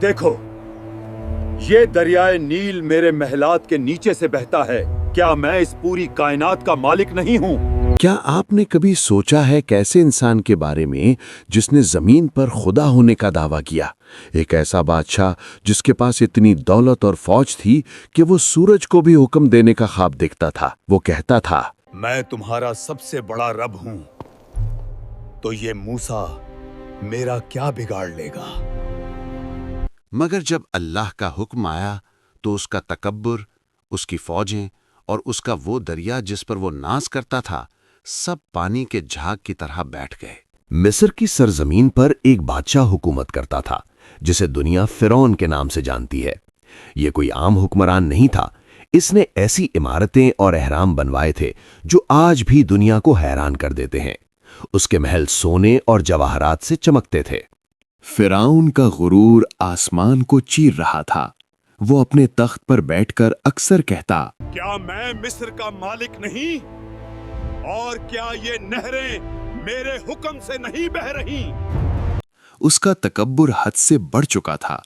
دیکھو، یہ دریائے نیل میرے محلات کے نیچے سے بہتا ہے۔ کیا میں اس پوری کائنات کا مالک نہیں ہوں؟ کیا آپ نے کبھی سوچا ہے کیسے انسان کے بارے میں جس نے زمین پر خدا ہونے کا دعویٰ کیا؟ ایک ایسا بادشاہ جس کے پاس اتنی دولت اور فوج تھی کہ وہ سورج کو بھی حکم دینے کا خواب دیکھتا تھا۔ وہ کہتا تھا، میں تمہارا سب سے بڑا رب ہوں، تو یہ موسیٰ میرا کیا بگاڑ لے گا؟ مگر جب اللہ کا حکم آیا تو اس کا تکبر، اس کی فوجیں اور اس کا وہ دریا جس پر وہ ناز کرتا تھا، سب پانی کے جھاگ کی طرح بیٹھ گئے۔ مصر کی سرزمین پر ایک بادشاہ حکومت کرتا تھا جسے دنیا فرعون کے نام سے جانتی ہے۔ یہ کوئی عام حکمران نہیں تھا، اس نے ایسی عمارتیں اور اہرام بنوائے تھے جو آج بھی دنیا کو حیران کر دیتے ہیں۔ اس کے محل سونے اور جواہرات سے چمکتے تھے۔ فرعون کا غرور آسمان کو چیر رہا تھا۔ وہ اپنے تخت پر بیٹھ کر اکثر کہتا، کیا میں مصر کا مالک نہیں؟ اور کیا یہ نہریں میرے حکم سے نہیں بہہ رہی؟ اس کا تکبر حد سے بڑھ چکا تھا۔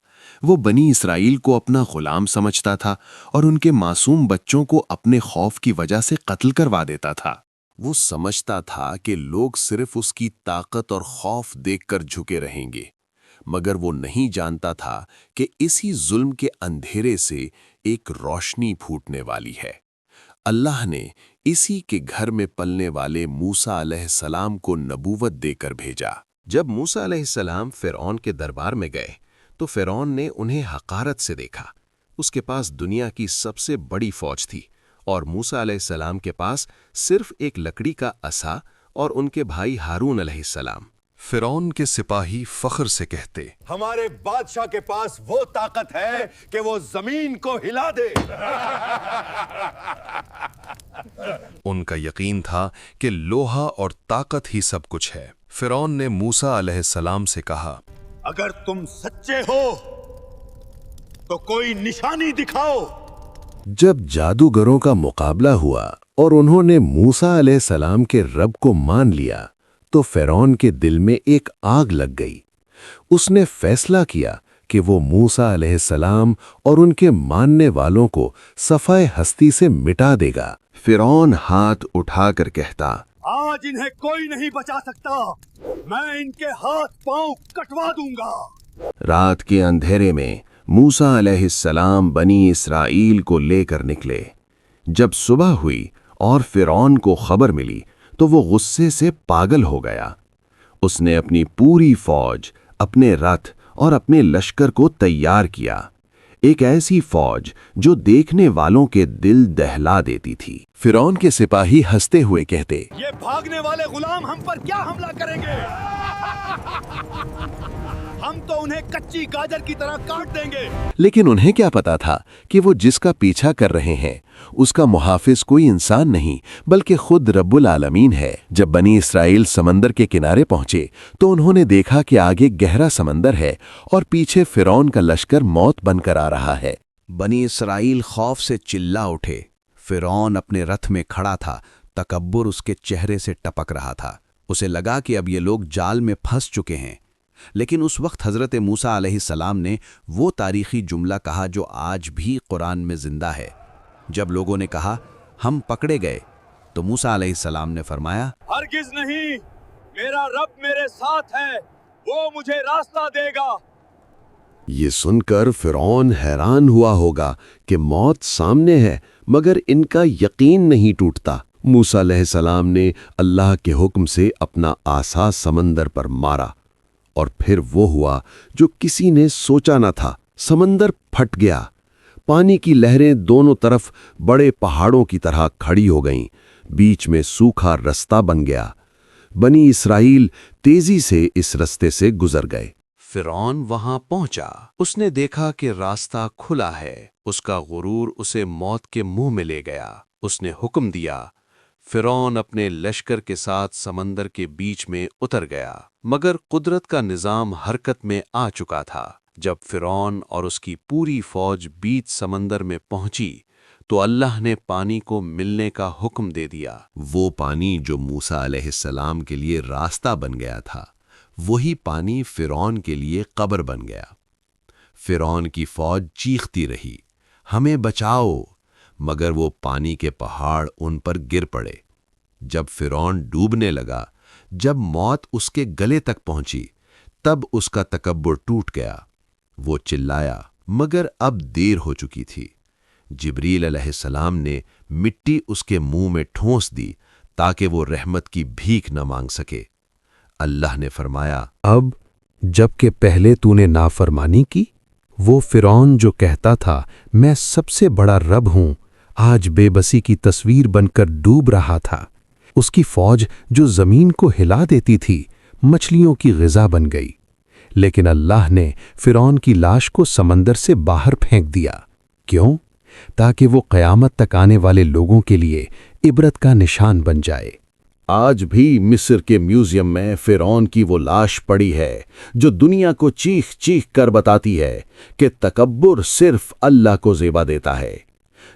وہ بنی اسرائیل کو اپنا غلام سمجھتا تھا اور ان کے معصوم بچوں کو اپنے خوف کی وجہ سے قتل کروا دیتا تھا۔ وہ سمجھتا تھا کہ لوگ صرف اس کی طاقت اور خوف دیکھ کر جھکے رہیں گے، مگر وہ نہیں جانتا تھا کہ اسی ظلم کے اندھیرے سے ایک روشنی پھوٹنے والی ہے۔ اللہ نے اسی کے گھر میں پلنے والے موسیٰ علیہ السلام کو نبوت دے کر بھیجا۔ جب موسیٰ علیہ السلام فرعون کے دربار میں گئے تو فرعون نے انہیں حقارت سے دیکھا۔ اس کے پاس دنیا کی سب سے بڑی فوج تھی اور موسیٰ علیہ السلام کے پاس صرف ایک لکڑی کا عصا اور ان کے بھائی ہارون علیہ السلام۔ فرعون کے سپاہی فخر سے کہتے، ہمارے بادشاہ کے پاس وہ طاقت ہے کہ وہ زمین کو ہلا دے۔ ان کا یقین تھا کہ لوہا اور طاقت ہی سب کچھ ہے۔ فرعون نے موسیٰ علیہ السلام سے کہا، اگر تم سچے ہو تو کوئی نشانی دکھاؤ۔ جب جادوگروں کا مقابلہ ہوا اور انہوں نے موسیٰ علیہ السلام کے رب کو مان لیا تو فرعون کے دل میں ایک آگ لگ گئی۔ اس نے فیصلہ کیا کہ وہ موسیٰ علیہ السلام اور ان کے ماننے والوں کو صفحۂ ہستی سے مٹا دے گا۔ فرعون ہاتھ اٹھا کر کہتا، آج انہیں کوئی نہیں بچا سکتا، میں ان کے ہاتھ پاؤں کٹوا دوں گا۔ رات کے اندھیرے میں موسیٰ علیہ السلام بنی اسرائیل کو لے کر نکلے۔ جب صبح ہوئی اور فرعون کو خبر ملی تو وہ غصے سے پاگل ہو گیا۔ اس نے اپنی پوری فوج، اپنے رتھ اور اپنے لشکر کو تیار کیا، ایک ایسی فوج جو دیکھنے والوں کے دل دہلا دیتی تھی۔ فرعون کے سپاہی ہنستے ہوئے کہتے، یہ بھاگنے والے غلام ہم پر کیا حملہ کریں گے؟ ہم تو انہیں کچی گاجر کی طرح کاٹ دیں گے۔ لیکن انہیں کیا پتا تھا کہ وہ جس کا پیچھا کر رہے ہیں اس کا محافظ کوئی انسان نہیں بلکہ خود رب العالمین ہے۔ جب بنی اسرائیل سمندر کے کنارے پہنچے تو انہوں نے دیکھا کہ آگے گہرا سمندر ہے اور پیچھے فرعون کا لشکر موت بن کر آ رہا ہے۔ بنی اسرائیل خوف سے چلا اٹھے۔ فرعون اپنے رتھ میں کھڑا تھا، تکبر اس کے چہرے سے ٹپک رہا تھا۔ اسے لگا کہ اب یہ لوگ جال میں پھنس چکے ہیں۔ لیکن اس وقت حضرت موسیٰ علیہ السلام نے وہ تاریخی جملہ کہا جو آج بھی قرآن میں زندہ ہے۔ جب لوگوں نے کہا ہم پکڑے گئے تو موسیٰ علیہ السلام نے فرمایا، ہرگز نہیں، میرا رب میرے ساتھ ہے، وہ مجھے راستہ دے گا۔ یہ سن کر فرعون حیران ہوا ہوگا کہ موت سامنے ہے، مگر ان کا یقین نہیں ٹوٹتا۔ موسیٰ علیہ السلام نے اللہ کے حکم سے اپنا عصا سمندر پر مارا اور پھر وہ ہوا جو کسی نے سوچا نہ تھا۔ سمندر پھٹ گیا، پانی کی لہریں دونوں طرف بڑے پہاڑوں کی طرح کھڑی ہو گئیں، بیچ میں سوکھا رستہ بن گیا۔ بنی اسرائیل تیزی سے اس رستے سے گزر گئے۔ فرعون وہاں پہنچا، اس نے دیکھا کہ راستہ کھلا ہے۔ اس کا غرور اسے موت کے منہ میں لے گیا۔ اس نے حکم دیا۔ فرعون اپنے لشکر کے ساتھ سمندر کے بیچ میں اتر گیا، مگر قدرت کا نظام حرکت میں آ چکا تھا۔ جب فرعون اور اس کی پوری فوج بیچ سمندر میں پہنچی تو اللہ نے پانی کو ملنے کا حکم دے دیا۔ وہ پانی جو موسیٰ علیہ السلام کے لیے راستہ بن گیا تھا، وہی پانی فرعون کے لیے قبر بن گیا۔ فرعون کی فوج چیختی رہی، ہمیں بچاؤ، مگر وہ پانی کے پہاڑ ان پر گر پڑے۔ جب فرعون ڈوبنے لگا، جب موت اس کے گلے تک پہنچی، تب اس کا تکبر ٹوٹ گیا۔ وہ چلایا، مگر اب دیر ہو چکی تھی۔ جبریل علیہ السلام نے مٹی اس کے منہ میں ٹھونس دی تاکہ وہ رحمت کی بھیک نہ مانگ سکے۔ اللہ نے فرمایا، اب جب کہ پہلے تو نے نافرمانی کی، وہ فرعون جو کہتا تھا میں سب سے بڑا رب ہوں، آج بے بسی کی تصویر بن کر ڈوب رہا تھا۔ اس کی فوج جو زمین کو ہلا دیتی تھی، مچھلیوں کی غذا بن گئی۔ لیکن اللہ نے فرعون کی لاش کو سمندر سے باہر پھینک دیا۔ کیوں؟ تاکہ وہ قیامت تک آنے والے لوگوں کے لیے عبرت کا نشان بن جائے۔ آج بھی مصر کے میوزیم میں فرعون کی وہ لاش پڑی ہے جو دنیا کو چیخ چیخ کر بتاتی ہے کہ تکبر صرف اللہ کو زیبا دیتا ہے۔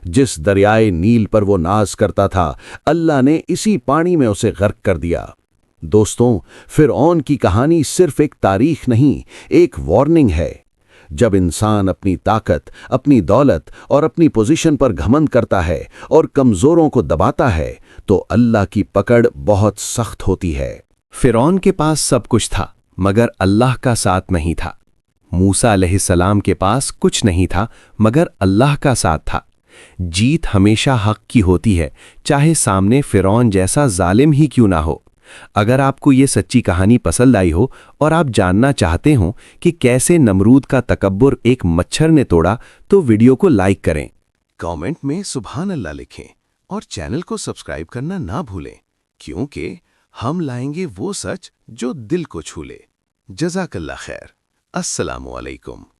جس دریائے نیل پر وہ ناز کرتا تھا، اللہ نے اسی پانی میں اسے غرق کر دیا۔ دوستوں، فرعون کی کہانی صرف ایک تاریخ نہیں، ایک وارننگ ہے۔ جب انسان اپنی طاقت، اپنی دولت اور اپنی پوزیشن پر گھمنڈ کرتا ہے اور کمزوروں کو دباتا ہے تو اللہ کی پکڑ بہت سخت ہوتی ہے۔ فرعون کے پاس سب کچھ تھا مگر اللہ کا ساتھ نہیں تھا۔ موسیٰ علیہ السلام کے پاس کچھ نہیں تھا مگر اللہ کا ساتھ تھا۔ جیت ہمیشہ حق کی ہوتی ہے، چاہے سامنے فرعون جیسا ظالم ہی کیوں نہ ہو۔ اگر آپ کو یہ سچی کہانی پسند آئی ہو اور آپ جاننا چاہتے ہوں کہ کیسے نمرود کا تکبر ایک مچھر نے توڑا تو ویڈیو کو لائک کریں، کامنٹ میں سبحان اللہ لکھیں اور چینل کو سبسکرائب کرنا نہ بھولیں، کیونکہ ہم لائیں گے وہ سچ جو دل کو چھو لے۔ جزاک اللہ خیر۔ السلام علیکم۔